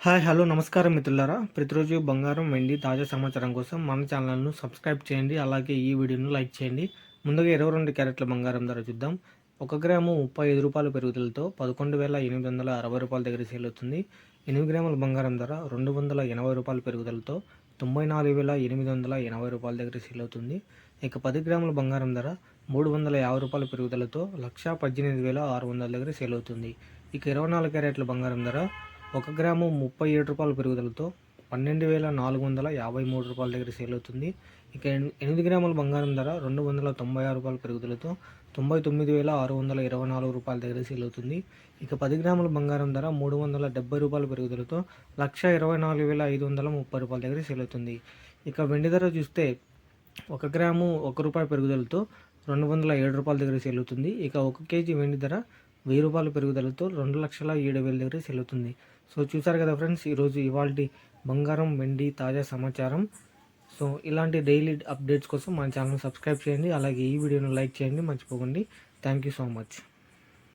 Hi hello నమస్కారం మిత్రులారా. ప్రతిరోజు బంగారం వెండి తాజా సమాచారం కోసం మన ఛానల్ను సబ్స్క్రైబ్ చేయండి. అలాగే ఈ వీడియోను లైక్ చేయండి. ముందుగా 22 క్యారెట్ల బంగారం ధర చూద్దాం. 1 గ్రాము 35 రూపాయల పెరుగుదలతో 11,860 రూపాయల దగ్గర సేల్ అవుతుంది. 8 గ్రాముల బంగారం ధర 280 రూపాయల పెరుగుదలతో 94,880 రూపాయల దగ్గర సేల్ అవుతుంది. ఇక 10 గ్రాముల బంగారం ధర 350 రూపాయల పెరుగుదలతో 1,18,600 దగ్గర సేల్ అవుతుంది. ఇక 24 క్యారెట్ల బంగారం ధర 1 గ్రాము 37 రూపాయల పెరుగుదలతో 12,453 రూపాయల దగ్గర సేల్ అవుతుంది. ఇక 8 గ్రాముల బంగారం ధర 296 రూపాయల పెరుగుదలతో 99,624 రూపాయల దగ్గర సేల్ అవుతుంది. ఇక 10 గ్రాముల బంగారం ధర 370 రూపాయల పెరుగుదలతో 1,24,530 రూపాయల దగ్గర సేల్ అవుతుంది. ఇక వెండి ధర చూస్తే 1 గ్రాము 1 రూపాయి పెరుగుదలతో 207 రూపాయల దగ్గర సేల్ అవుతుంది. ఇక 1 కేజీ వెండి ధర 1000 రూపాయల పెరుగుదలతో 2,07,000 దగ్గర సేల్ అవుతుంది. సో చూసారు కదా ఫ్రెండ్స్, ఇవాల్టి బంగారం వెండి తాజా సమాచారం. సో ఇలాంటి డైలీ అప్డేట్స్ కోసం మన ఛానల్ సబ్స్క్రైబ్ చేయండి. అలాగే ఈ వీడియోను లైక్ చేయండి మర్చిపోకండి. Thank you so much.